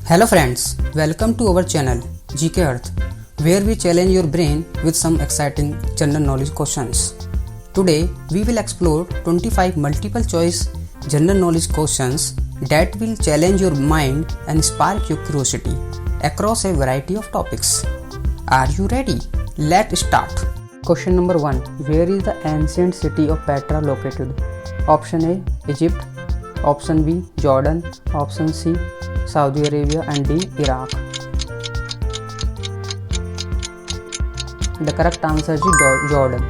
Hello friends, welcome to our channel GK Earth, where we challenge your brain with some exciting general knowledge questions. Today we will explore 25 multiple choice general knowledge questions that will challenge your mind and spark your curiosity across a variety of topics. Are you ready? Let's start. Question number 1. Where is the ancient city of Petra located? Option A, Egypt. Option B, Jordan. Option C, Saudi Arabia, and D, Iraq. The correct answer is Jordan.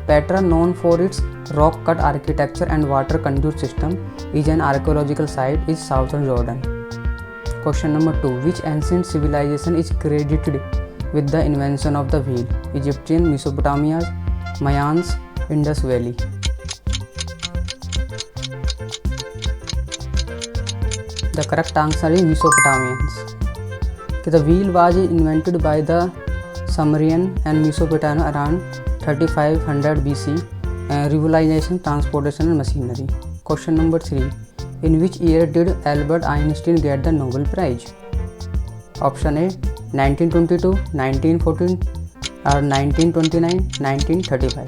Petra, known for its rock-cut architecture and water conduit system, is an archaeological site in southern Jordan. Question number 2. Which ancient civilization is credited with the invention of the wheel? Egyptian, Mesopotamia, Mayans, Indus Valley. The correct answer is Mesopotamians. The wheel was invented by the Sumerian and Mesopotamian around 3500 BC, revolutionizing transportation and machinery. Question number 3. In which year did Albert Einstein get the Nobel Prize? Option A, 1922, 1914, or 1929, 1935.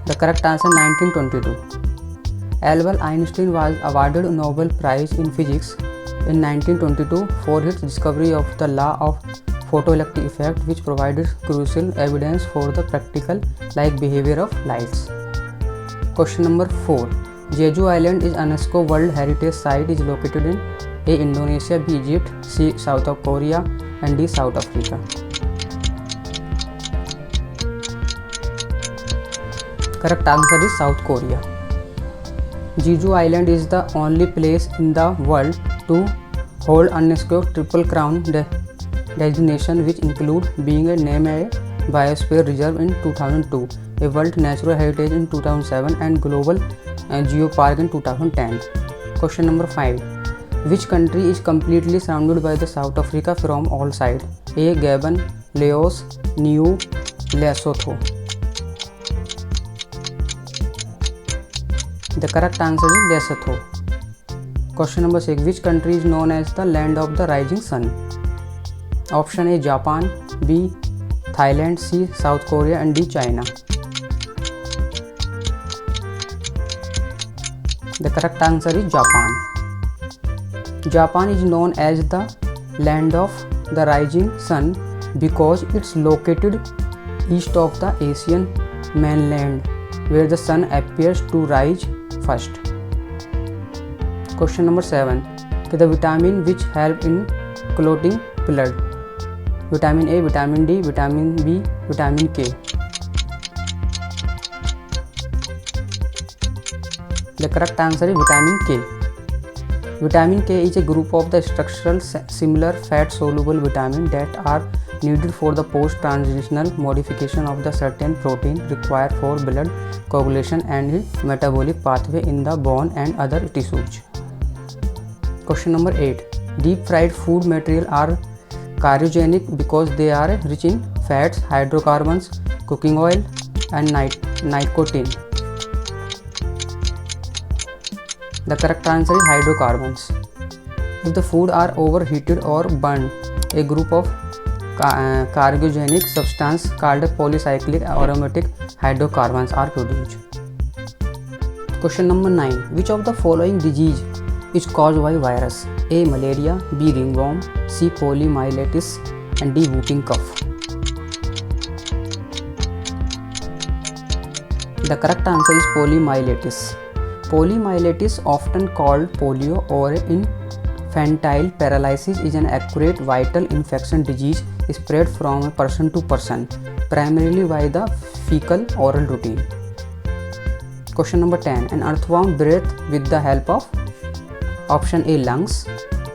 The correct answer 1922. Albert Einstein was awarded a Nobel Prize in Physics in 1922 for his discovery of the law of photoelectric effect, which provided crucial evidence for the practical-like behavior of lights. Question number 4. Jeju Island is UNESCO World Heritage Site is located in A, Indonesia, B, Egypt, C, South Korea, and D, South Africa. Correct answer is South Korea. Jeju Island is the only place in the world to hold UNESCO Triple Crown designation, which include being named a Biosphere Reserve in 2002, a World Natural Heritage in 2007, and Global Geopark in 2010. Question number 5. Which country is completely surrounded by the South Africa from all sides? A, Gabon, Laos, Niue, Lesotho. The correct answer is Lesotho. Question number 6. Which country is known as the land of the rising sun? Option A, Japan, B, Thailand, C, South Korea, and D, China. The correct answer is Japan. Japan is known as the land of the rising sun because it's located east of the Asian mainland, where the sun appears to rise first. Question number 7. The vitamin which help in clotting blood? Vitamin A, vitamin D, vitamin B, vitamin K. The correct answer is vitamin K. Vitamin K is a group of the structural similar fat-soluble vitamins that are needed for the post-translational modification of the certain protein required for blood coagulation and metabolic pathway in the bone and other tissues. Question number 8. Deep fried food material are carcinogenic because they are rich in fats, hydrocarbons, cooking oil, and nicotine. The correct answer is hydrocarbons. If the food are overheated or burned, a group of carcinogenic substances called polycyclic aromatic hydrocarbons are produced. Question number 9. Which of the following disease is caused by virus? A, malaria, B, ringworm, C, poliomyelitis, and D, whooping cough. The correct answer is poliomyelitis. Poliomyelitis, often called polio or infantile paralysis, is an acute viral infection disease spread from person to person, primarily by the fecal oral routine. Question number 10. An earthworm breathes with the help of option A, lungs,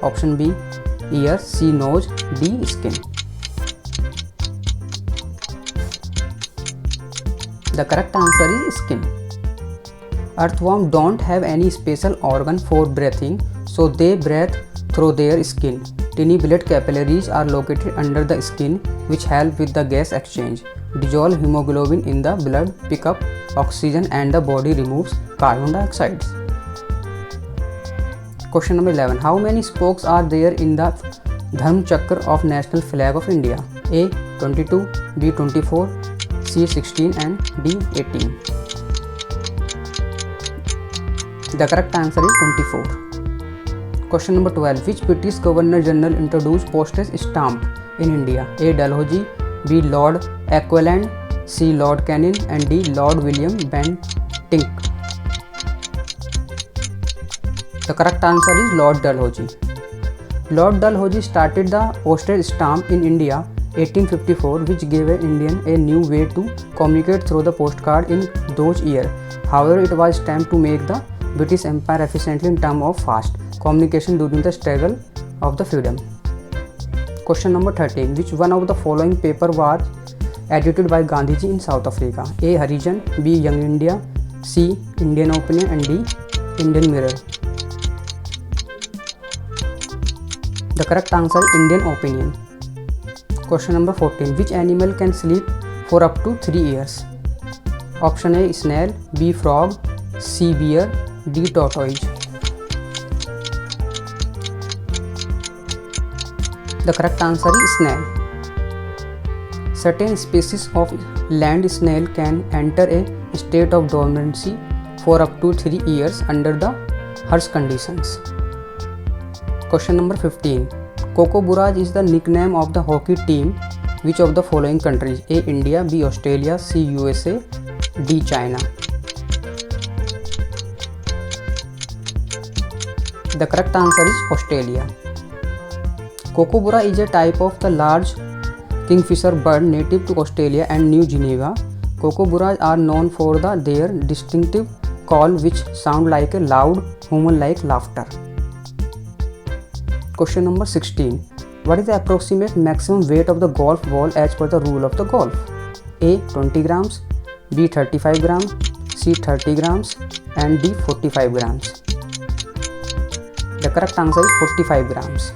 option B, ear, C, nose, D, skin. The correct answer is skin. Earthworms don't have any special organ for breathing, so they breathe through their skin. Tiny blood capillaries are located under the skin, which help with the gas exchange, dissolve hemoglobin in the blood, pick up oxygen, and the body removes carbon dioxide. Question number 11. How many spokes are there in the Dharm Chakra of national flag of India? A. 22, B. 24, C. 16 and D. 18. The correct answer is 24. Question number 12. Which British Governor General introduced postage stamp in India? A. Dalhousie, B. Lord Auckland, C. Lord Canning and D. Lord William Bentinck. The correct answer is Lord Dalhousie. Lord Dalhousie started the postage stamp in India 1854, which gave an Indian a new way to communicate through the postcard in those years. However, it was time to make the British Empire efficiently in terms of fast communication during the struggle of the freedom. Question number 13. Which one of the following paper was edited by Gandhiji in South Africa? A. Harijan, B. Young India, C. Indian Opinion and D. Indian Mirror. The correct answer is Indian Opinion. Question number 14. Which animal can sleep for up to 3 years? Option A. Snail, B. Frog, C. Bear, D. Tortoise. The correct answer is snail. Certain species of land snail can enter a state of dormancy for up to 3 years under the harsh conditions. Question number 15. Kookaburras is the nickname of the hockey team which of the following countries? A. India, B. Australia, C. USA, D. China. The correct answer is Australia. Kookaburra is a type of the large kingfisher bird native to Australia and New Guinea. Kookaburras are known for their distinctive call which sound like a loud human-like laughter. Question number 16. What is the approximate maximum weight of the golf ball as per the rule of the golf? A. 20 grams, B. 35 grams, C. 30 grams and D. 45 grams. The correct answer is 45 grams.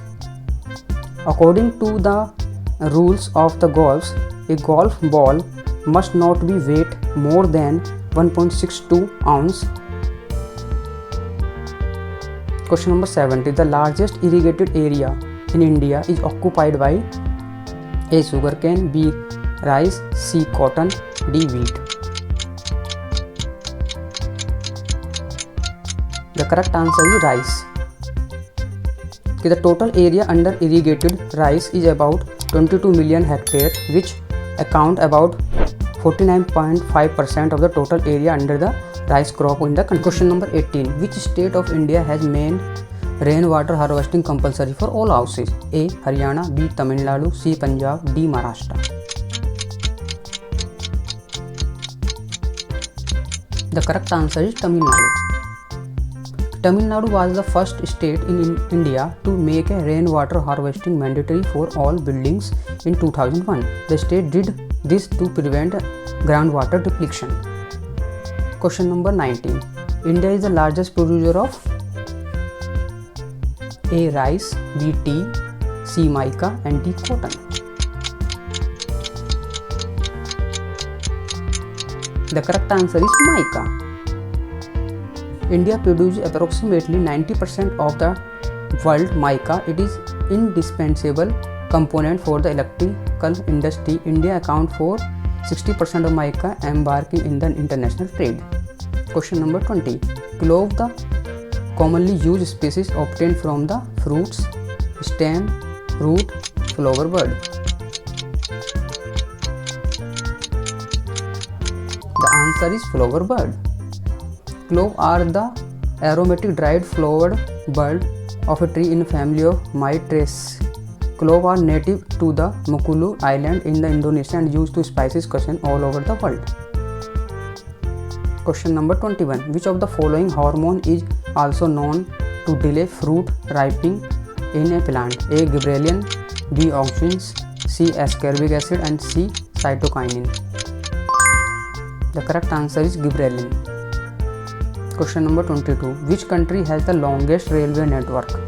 According to the rules of the golf, a golf ball must not be weight more than 1.62 ounce. Question number 70. The largest irrigated area in India is occupied by A. Sugarcane, B. Rice, C. Cotton, D. Wheat. The correct answer is rice. The total area under irrigated rice is about 22 million hectares, which account about 49.5% of the total area under the rice crop in the country. Question number 18. Which state of India has made rainwater harvesting compulsory for all houses? A. Haryana, B. Tamil Nadu, C. Punjab, D. Maharashtra. The correct answer is Tamil Nadu. Tamil Nadu was the first state in India to make a rainwater harvesting mandatory for all buildings in 2001. The state did this to prevent groundwater depletion. Question number 19. India is the largest producer of A. Rice, B. Tea, C. Mica and D. Cotton. The correct answer is mica. India produces approximately 90% of the world mica. It is indispensable component for the electrical industry. India accounts for 60% of mica embarking in the international trade. Question number 20. Clove, the commonly used species obtained from the fruits, stem, root, flower bud. The answer is flower bud. Clove are the aromatic dried flowered bud of a tree in family of Myrtaceae. Clove are native to the Maluku Island in the Indonesia and used to spices cuisine all over the world. Question number 21. Which of the following hormone is also known to delay fruit ripening in a plant? A. Gibberellin, B. auxins, C. ascorbic acid and C. cytokinin. The correct answer is gibberellin. Question number 22. Which country has the longest railway network?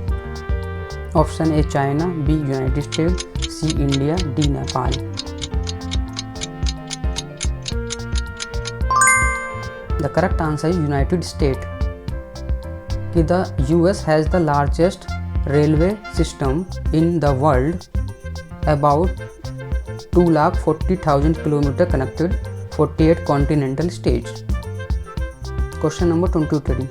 Option A. China, B. United States, C. India, D. Nepal. The correct answer is United States. कि the US has the largest railway system in the world, about 240,000 km connected 48 continental states. Question number 23.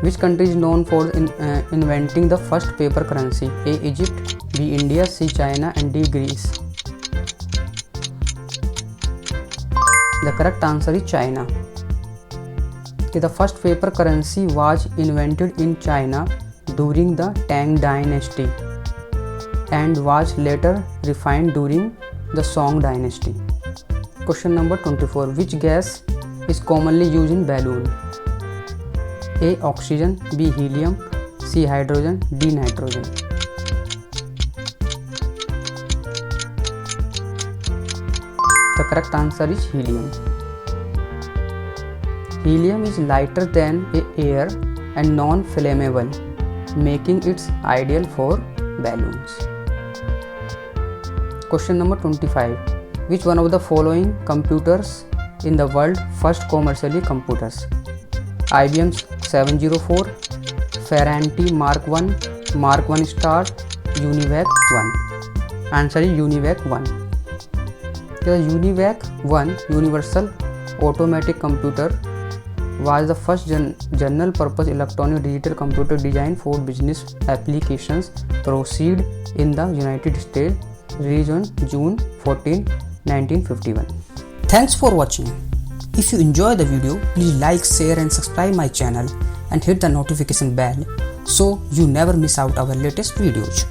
Which country is known for inventing the first paper currency? A. Egypt, B. India, C. China, and D. Greece. The correct answer is China. The first paper currency was invented in China during the Tang Dynasty and was later refined during the Song Dynasty. Question number 24. Which gas is commonly used in balloon? A. Oxygen, B. Helium, C. Hydrogen, D. Nitrogen. The correct answer is helium. Helium is lighter than air and non-flammable, making it ideal for balloons. Question number 25. Which one of the following computers in the world first commercially computers? IBM 704, Ferranti Mark 1, Mark 1 Star, UNIVAC 1. Answer is UNIVAC 1. The UNIVAC 1 Universal Automatic Computer was the first general purpose electronic digital computer designed for business applications. Proceed in the United States, released on June 14, 1951. Thanks for watching. If you enjoy the video, please like, share and subscribe my channel and hit the notification bell so you never miss out our latest videos.